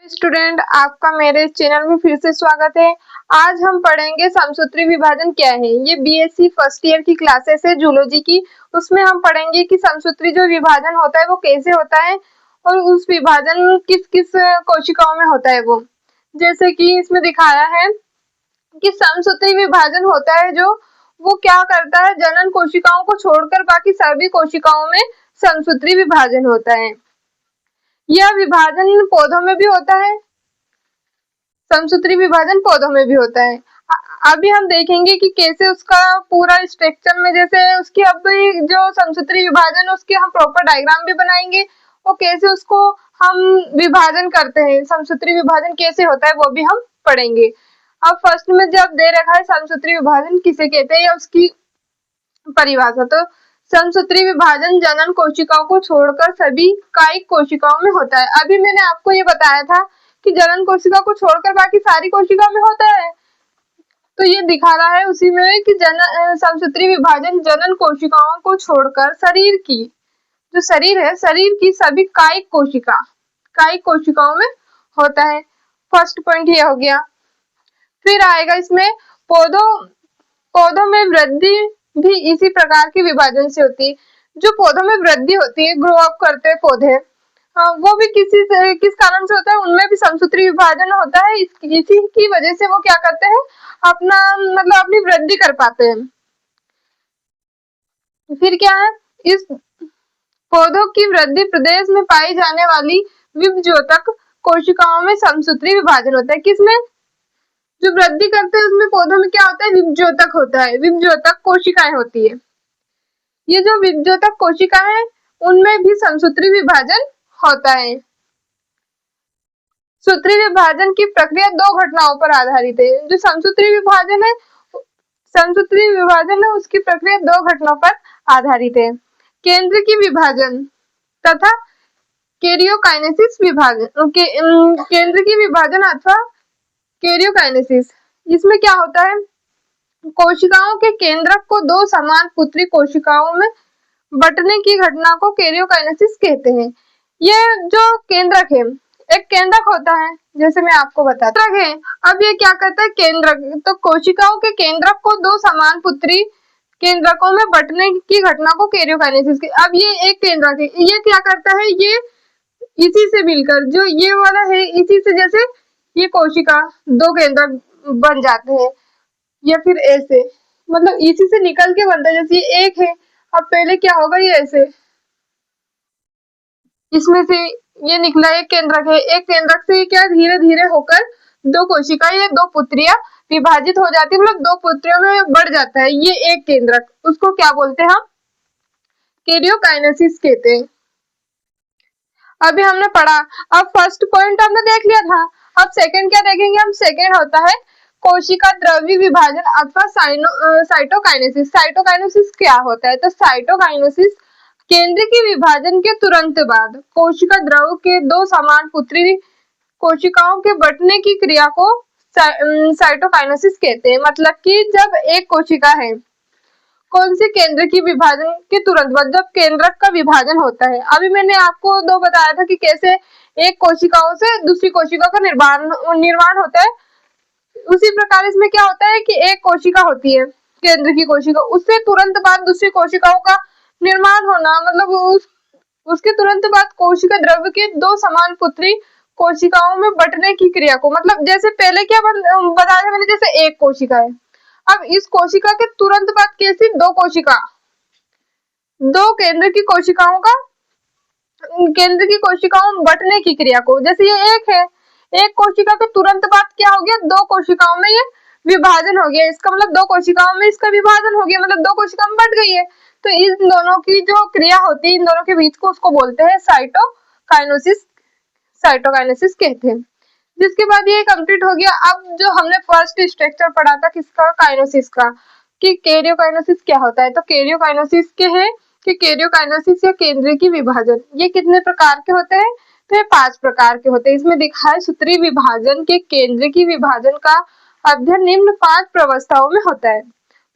Student, आपका मेरे channel में फिर से स्वागत है। आज हम पढ़ेंगे समसूत्री विभाजन क्या है। ये बीएससी फर्स्ट ईयर की क्लासेस है जूलॉजी की। उसमें हम पढ़ेंगे कि समसूत्री जो विभाजन होता है वो कैसे होता है और उस विभाजन किस किस कोशिकाओं में होता है वो। जैसे कि इसमें दिखाया है कि समसूत्री विभाजन होता है जो वो क्या करता है, जनन कोशिकाओं को छोड़कर बाकी सभी कोशिकाओं में समसूत्री विभाजन होता है। यह विभाजन पौधों में भी होता है, समसूत्री विभाजन पौधों में भी होता है। अभी हम देखेंगे कि कैसे उसका पूरा स्ट्रक्चर में, जैसे उसकी अभी जो समसूत्री विभाजन उसके हम प्रॉपर डायग्राम भी बनाएंगे और कैसे उसको हम विभाजन करते हैं, समसूत्री विभाजन कैसे होता है वो भी हम पढ़ेंगे। अब फर्स्ट में जब दे रखा है समसूत्री विभाजन किसे कहते हैं या उसकी परिभाषा, तो समसूत्री विभाजन जनन कोशिकाओं को छोड़कर सभी कायिक कोशिकाओं में होता है। अभी मैंने आपको ये बताया था कि जनन कोशिका को छोड़कर बाकी सारी कोशिका में होता है, तो ये दिखा रहा है उसी में कि समसूत्री विभाजन जनन कोशिकाओं को छोड़कर शरीर की, जो शरीर है, शरीर की सभी कायिक कोशिकाओं में होता है। फर्स्ट पॉइंट ये हो गया। फिर आएगा इसमें पौधों में वृद्धि भी इसी प्रकार की विभाजन से होती है। जो पौधों में वृद्धि होती है, ग्रो अप करते हैं पौधे, वो भी किस कारण से होता है, उनमें भी समसूत्री विभाजन होता है। इसी की वजह से वो क्या करते हैं, अपनी वृद्धि कर पाते हैं। फिर क्या है, इस पौधों की वृद्धि प्रदेश में पाई जाने वाली विभज्योतक कोशिकाओं में समसूत्री विभाजन होता है। किसमें, जो वृद्धि करते हैं उसमें पौधों में क्या होता है, विभज्योतक होता है, विभज्योतक कोशिकाएं होती है। ये जो विभज्योतक कोशिका है उनमें भी समसूत्री विभाजन होता है। सूत्री विभाजन की प्रक्रिया दो घटनाओं पर आधारित है। जो समसूत्री विभाजन है उसकी प्रक्रिया दो घटनाओं पर आधारित है, केंद्र की विभाजन तथा कैरियोकाइनेसिस विभाजन। केंद्र की विभाजन अथवा कैरियोकाइनेसिस, इसमें क्या होता है, कोशिकाओं के केंद्रक को दो समान पुत्री कोशिकाओं में बंटने की घटना को कैरियोकाइनेसिस कहते हैं। ये जो केंद्रक है, एक केंद्रक होता है, जैसे मैं आपको बताता है। अब ये क्या करता है, केंद्रक, तो कोशिकाओं के केंद्रक को दो समान पुत्री केंद्रकों में बंटने की घटना को कैरियोकाइनेसिस की। अब ये एक केंद्रक है, ये क्या करता है, ये इसी से मिलकर, जो ये वाला है इसी से, जैसे ये कोशिका दो केंद्रक बन जाते हैं या फिर ऐसे, मतलब इसी से निकल के बनता है। जैसे ये एक है, अब पहले क्या होगा, ये ऐसे, इसमें से ये निकला एक केंद्रक है, एक केंद्रक से क्या धीरे धीरे होकर दो कोशिका या दो पुत्रियां विभाजित हो जाती है, मतलब दो पुत्रियों में बढ़ जाता है ये एक केंद्रक। उसको क्या बोलते हैं, हम कैरियोकाइनेसिस कहते हैं। अभी हमने पढ़ा, अब फर्स्ट पॉइंट हमने देख लिया था। अब सेकंड क्या देखेंगे हम, सेकंड होता है कोशिका द्रव्य विभाजन अथवा साइटोकाइनेसिस। साइटोकाइनेसिस क्या होता है, तो साइटोकाइनेसिस केंद्र के विभाजन के तुरंत बाद कोशिका द्रव के दो समान पुत्री कोशिकाओं के बंटने की क्रिया को साइटोकाइनेसिस कहते हैं। मतलब कि जब एक कोशिका है, कौन से केंद्र की विभाजन के तुरंत बाद, जब केंद्रक का विभाजन होता है। अभी मैंने आपको दो बताया था कि कैसे एक कोशिकाओं से दूसरी कोशिका का निर्माण होता है। उसी प्रकार इसमें क्या होता है कि एक कोशिका होती है, केंद्र की कोशिका, उससे तुरंत बाद दूसरी कोशिकाओं का निर्माण होना, मतलब उसके तुरंत बाद कोशिका द्रव्य के दो समान पुत्री कोशिकाओं में बंटने की क्रिया को, मतलब जैसे पहले क्या बताया था मैंने, जैसे एक कोशिका है, अब इस कोशिका के तुरंत बाद कैसी दो केंद्र की कोशिकाओं में बंटने की क्रिया को, जैसे ये एक है, एक कोशिका के तुरंत बाद क्या हो गया, दो कोशिकाओं में ये विभाजन हो गया, इसका मतलब दो कोशिकाओं में इसका विभाजन हो गया, मतलब दो कोशिका में बट गई है। तो इन दोनों की जो क्रिया होती है, इन दोनों के बीच को, उसको बोलते हैं साइटोकाइनेसिस कहते हैं। जिसके बाद ये कंप्लीट हो गया। अब जो हमने फर्स्ट स्ट्रक्चर पढ़ा था किसका, काइनेसिस का, कि कैरियोकाइनेसिस क्या होता है, तो कैरियोकाइनेसिस के है कि कैरियोकाइनेसिस या केंद्र की विभाजन, ये कितने प्रकार के होते हैं, तो ये 5 प्रकार के होते हैं। इसमें दिखा है सूत्री विभाजन के केंद्र की विभाजन का अध्ययन निम्न 5 प्रवस्थाओं में होता है।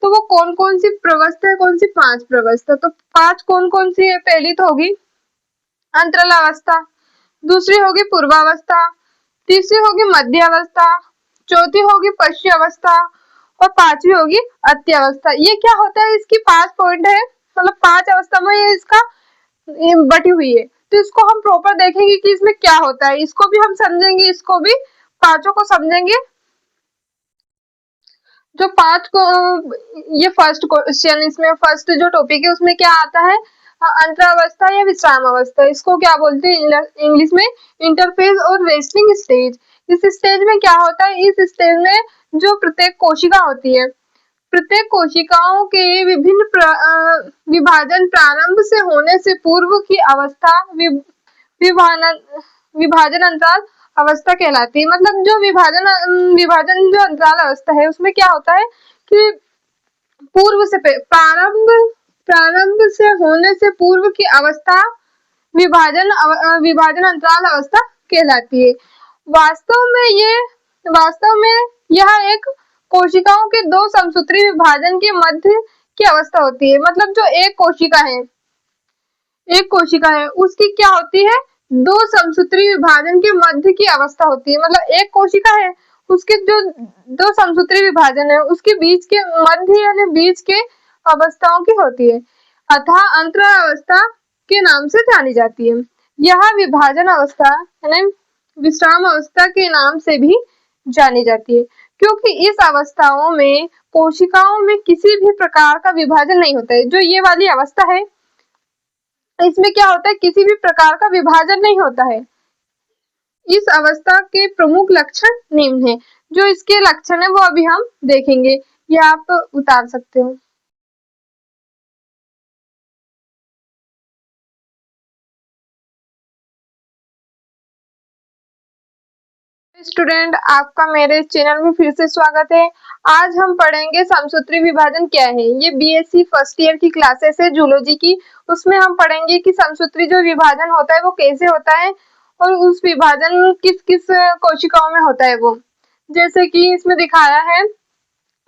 तो वो कौन कौन सी प्रवस्था है, कौन सी 5 प्रवस्था, तो 5 कौन कौन सी है, पहली तो होगी अंतरालावस्था, दूसरी होगी पूर्वावस्था, तीसरी होगी मध्य अवस्था, चौथी होगी पश्य अवस्था और पांचवी होगी अत्य अवस्था। ये क्या होता है, इसकी 5 पॉइंट है, मतलब 5 अवस्था में ये इसका बटी हुई है। तो इसको हम प्रॉपर देखेंगे कि इसमें क्या होता है, इसको भी हम समझेंगे, इसको भी, पांचों को समझेंगे। जो पांच को, ये फर्स्ट क्वेश्चन, इसमें फर्स्ट जो टॉपिक है उसमें क्या आता है, अंतरावस्था या विश्राम अवस्था। इसको क्या बोलते हैं इंग्लिश में, इंटरफेज और रेस्टिंग स्टेज। इस स्टेज में क्या होता है, इस स्टेज में जो प्रत्येक कोशिका होती है, प्रत्येक कोशिकाओं के विभिन्न विभाजन प्रारंभ से होने से पूर्व की अवस्था विभाजन अंतराल अवस्था कहलाती है। मतलब जो विभाजन जो अंतराल अवस्था है उसमें क्या होता है कि पूर्व से प्रारंभ से होने से पूर्व की अवस्था विभाजन अंतराल अवस्था कहलाती है। वास्तव में यह एक कोशिकाओं के दो समसूत्री विभाजन के मध्य की अवस्था होती है। मतलब जो एक कोशिका है उसकी क्या होती है, दो समसूत्री विभाजन के मध्य की अवस्था होती है। मतलब एक कोशिका है, उसके जो दो समसूत्री विभाजन है उसके बीच के मध्य यानी बीच के अवस्थाओं की होती है, अतः अंतरावस्था के नाम से जानी जाती है। यह विभाजन अवस्था यानी विश्राम अवस्था के नाम से भी जानी जाती है, क्योंकि इस अवस्थाओं में कोशिकाओं में किसी भी प्रकार का विभाजन नहीं होता है। जो ये वाली अवस्था है इसमें क्या होता है, किसी भी प्रकार का विभाजन नहीं होता है। इस अवस्था के प्रमुख लक्षण निम्न हैं। जो इसके लक्षण है वो अभी हम देखेंगे, ये आप उतार सकते हो। स्टूडेंट, आपका मेरे चैनल में फिर से स्वागत है। आज हम पढ़ेंगे समसूत्री विभाजन क्या है। ये बीएससी फर्स्ट ईयर की क्लासेस है जूलॉजी की, उसमें हम पढ़ेंगे कि समसूत्री जो विभाजन होता है वो कैसे होता है और उस विभाजन किस किस कोशिकाओं में होता है वो। जैसे कि इसमें दिखाया है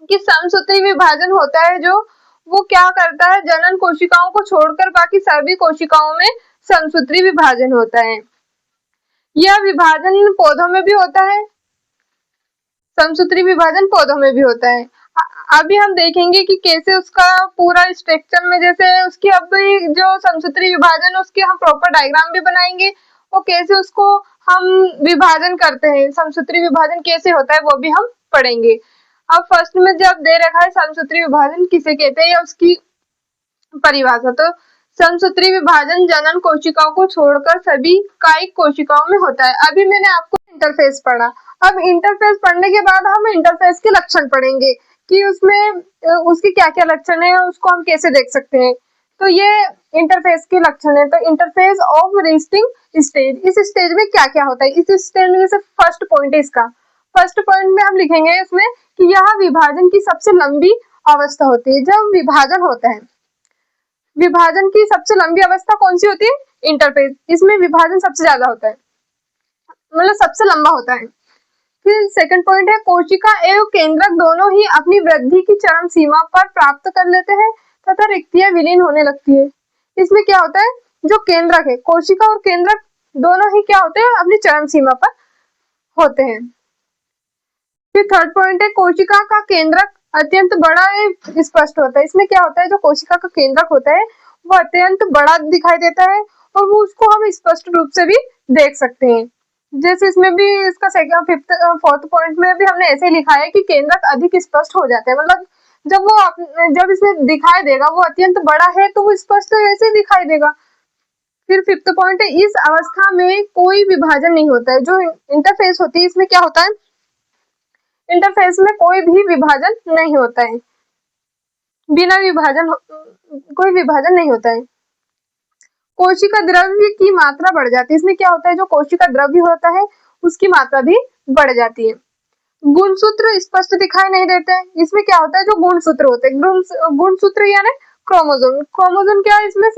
कि समसूत्री विभाजन होता है जो वो क्या करता है, जनन कोशिकाओं को छोड़कर बाकी सभी कोशिकाओं में समसूत्री विभाजन होता है। यह विभाजन पौधों में भी होता है, समसूत्री विभाजन पौधों में भी होता है। अभी हम देखेंगे कि कैसे उसका पूरा स्ट्रक्चर में, जैसे उसकी अभी जो समसूत्री विभाजन उसके हम प्रॉपर डायग्राम भी बनाएंगे और कैसे उसको हम विभाजन करते हैं, समसूत्री विभाजन कैसे होता है वो भी हम पढ़ेंगे। अब फर्स्ट में जब दे रखा है समसूत्री विभाजन किसे कहते हैं या उसकी परिभाषा, तो समसूत्री विभाजन जनन कोशिकाओं को छोड़कर सभी कायिक कोशिकाओं में होता है। अभी मैंने आपको इंटरफेस पढ़ा, अब इंटरफेस पढ़ने के बाद हम इंटरफेस के लक्षण पढ़ेंगे कि उसमें उसके क्या क्या लक्षण है, उसको हम कैसे देख सकते हैं। तो ये इंटरफेस के लक्षण है। तो इंटरफेस ऑफ रेस्टिंग स्टेज, इस स्टेज में क्या क्या होता है, इस स्टेज में जैसे फर्स्ट पॉइंट है इसका, फर्स्ट पॉइंट में हम लिखेंगे इसमें कि यह विभाजन की सबसे लंबी अवस्था होती है। जब विभाजन होता है, विभाजन की सबसे लंबी अवस्था कौन सी होती है, इंटरफेस। इसमें विभाजन सबसे ज्यादा होता है, मतलब सबसे लंबा होता है। फिर सेकंड पॉइंट है कोशिका एवं केंद्रक दोनों ही अपनी वृद्धि की चरम सीमा पर प्राप्त कर लेते हैं तथा रिक्तियां विलीन होने लगती है। इसमें क्या होता है, जो केंद्रक है, कोशिका और केंद्रक दोनों ही क्या होते हैं, अपनी चरम सीमा पर होते हैं। फिर थर्ड पॉइंट है कोशिका का केंद्रक अत्यंत बड़ा स्पष्ट होता है। इसमें क्या होता है, जो कोशिका का केंद्रक होता है वो अत्यंत बड़ा दिखाई देता है और वो उसको हम स्पष्ट रूप से भी देख सकते हैं। जैसे इसमें भी इसका सेकंड फिफ्थ फोर्थ पॉइंट में भी हमने ऐसे लिखा है कि केंद्रक अधिक स्पष्ट हो जाते हैं। मतलब जब इसमें दिखाई देगा वो अत्यंत बड़ा है तो वो स्पष्ट ऐसे दिखाई देगा। फिर फिफ्थ पॉइंट है इस अवस्था में कोई विभाजन नहीं होता है। जो इंटरफेस होती है इसमें क्या होता है, इंटरफेस में कोई भी विभाजन नहीं होता है, बिना विभाजन कोई विभाजन नहीं होता है। कोशिका द्रव्य की मात्रा बढ़ जाती है। इसमें क्या होता है, जो कोशिका द्रव्य होता है उसकी मात्रा भी बढ़ जाती है। गुणसूत्र स्पष्ट दिखाई नहीं देते हैं। इसमें क्या होता है, जो गुणसूत्र होते हैं, गुणसूत्र यानी क्रोमोसोम, क्रोमोसोम क्या इसमें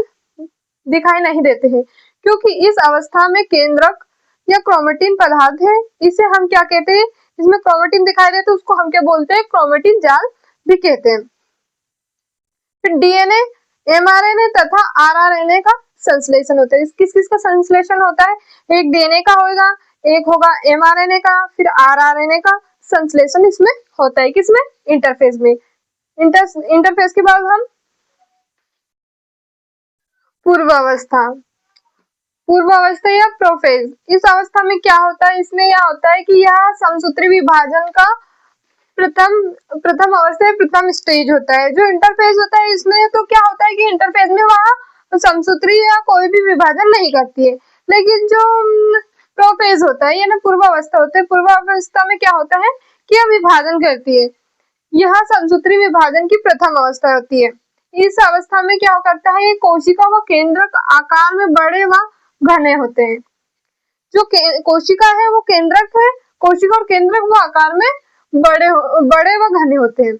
दिखाई नहीं देते हैं, क्योंकि इस अवस्था में केंद्रक या क्रोमेटिन पदार्थ है। इसे हम क्या कहते हैं, इसमें क्रोमेटिन दिखाई देते हैं उसको हम क्या बोलते हैं, क्रोमेटिन जाल भी कहते हैं। फिर डीएनए, एमआरएनए तथा आरआरएनए का संश्लेषण होता है। किस किस का संश्लेषण होता है, एक डीएनए का होगा, एक होगा mRNA का, फिर rRNA का संश्लेषण इसमें होता है, किसमें? इंटरफेज में। इंटरफेज के बाद हम पूर्वावस्था या प्रोफेज। इस अवस्था में क्या होता है? इसमें यह होता है कि यह समसूत्री विभाजन का प्रथम अवस्था, प्रथम स्टेज होता है। जो इंटरफेज होता है इसमें तो क्या होता है कि इंटरफेज में वह समसूत्री या कोई भी विभाजन नहीं करती है। लेकिन जो प्रोफेज होता है यानी पूर्वावस्था होता है, पूर्वावस्था में क्या होता है कि यह विभाजन करती है। यह समसूत्री विभाजन की प्रथम अवस्था होती है। इस अवस्था में क्या करता है, ये कोशिका व केंद्रक आकार में बड़े व घने होते हैं। जो कोशिका है वो केंद्रक है, कोशिका और केंद्रक वो आकार में बड़े व घने होते हैं।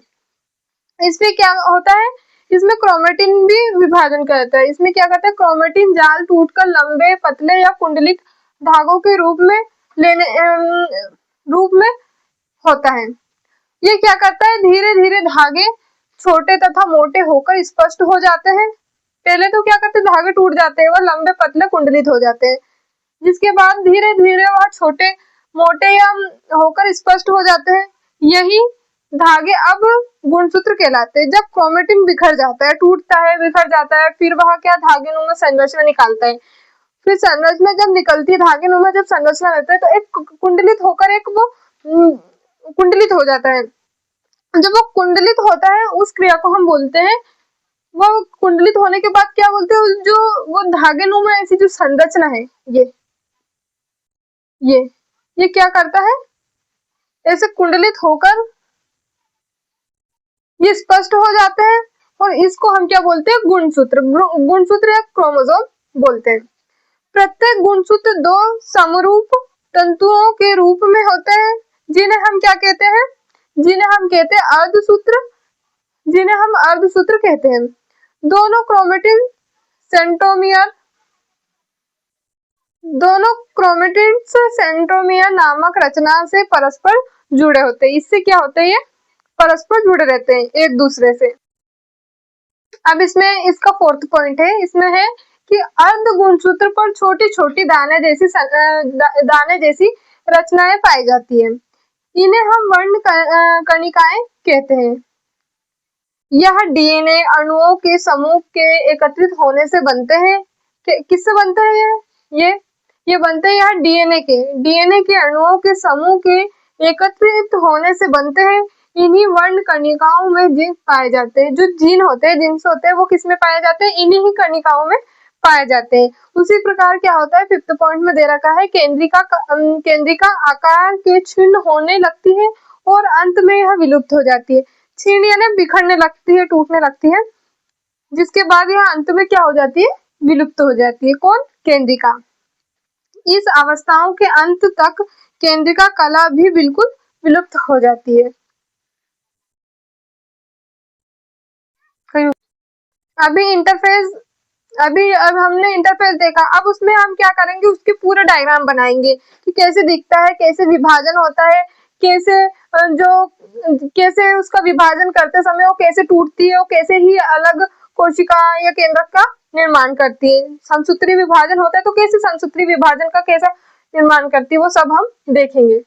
इसमें क्या होता है, इसमें क्रोमेटिन भी विभाजन करता है। इसमें क्या करता है, क्रोमेटिन जाल टूटकर लंबे, पतले या कुंडलित धागों के रूप में होता है। ये क्या करता है, धीरे धीरे धागे छोटे तथा मोटे होकर स्पष्ट हो जाते हैं। पहले तो क्या करते हैं, धागे टूट जाते हैं, वह लंबे पतले कुंडलित हो जाते हैं, जिसके बाद धीरे धीरे वह छोटे मोटे या होकर स्पष्ट हो जाते हैं। यही धागे अब गुणसूत्र कहलाते हैं। जब क्रोमेटिन बिखर जाता है, टूटता है, बिखर जाता है, फिर वह क्या धागेनुमा संरचना निकालता है। फिर संरचना जब निकलती है, धागेनुमा जब संरचना रहता है तो एक कुंडलित होकर एक वो कुंडलित हो जाता है। जब वो कुंडलित होता है उस क्रिया को हम बोलते हैं, वो कुंडलित होने के बाद क्या बोलते हैं, जो वो धागेनुमा ऐसी जो संरचना है ये क्या करता है, ऐसे कुंडलित होकर ये स्पष्ट हो जाते हैं और इसको हम क्या बोलते हैं, गुणसूत्र या क्रोमोसोम बोलते हैं। प्रत्येक गुणसूत्र दो समरूप तंतुओं के रूप में होते हैं, जिन्हें हम क्या कहते हैं, अर्धसूत्र, जिन्हें हम अर्धसूत्र कहते हैं। दोनों क्रोमेटिड्स सेंट्रोमियर नामक रचना से परस्पर जुड़े होते हैं। इससे क्या होता है, ये परस्पर जुड़े रहते हैं एक दूसरे से। अब इसमें इसका फोर्थ पॉइंट है, इसमें है कि अर्ध गुणसूत्र पर छोटी छोटी दाने जैसी रचनाएं पाई जाती है। इन्हें हम वर्ण कणिकाएं कहते हैं। यह डीएनए अणुओं के समूह के एकत्रित होने से बनते हैं। किससे बनते हैं ये बनते हैं यहाँ डीएनए के अणुओं के समूह के एकत्रित होने से बनते हैं। इन्हीं वर्ण कणिकाओं में जीन पाए जाते हैं। जो जीन होते हैं, जिन्स होते हैं, वो किसमें पाए जाते हैं, इन्हीं ही कणिकाओं में पाए जाते हैं। उसी प्रकार क्या होता है, फिफ्थ पॉइंट में दे रखा है, केंद्रिका आकार के छिन्न होने लगती है और अंत में यह विलुप्त हो जाती है। छिन्न यानी बिखरने लगती है, टूटने लगती है, जिसके बाद यह अंत में क्या हो जाती है, विलुप्त हो जाती है। कौन? केंद्रिका। इस अवस्थाओं के अंत तक केंद्रिका कला भी बिल्कुल विलुप्त हो जाती है। अब हमने इंटरफेस देखा, अब उसमें हम क्या करेंगे, उसके पूरा डायग्राम बनाएंगे कि कैसे दिखता है, कैसे विभाजन होता है, कैसे उसका विभाजन करते समय वो कैसे टूटती है, वो कैसे ही अलग कोशिका या केंद्रक का निर्माण करती है। समसूत्री विभाजन होता है तो कैसे समसूत्री विभाजन का कैसा निर्माण करती है, वो सब हम देखेंगे।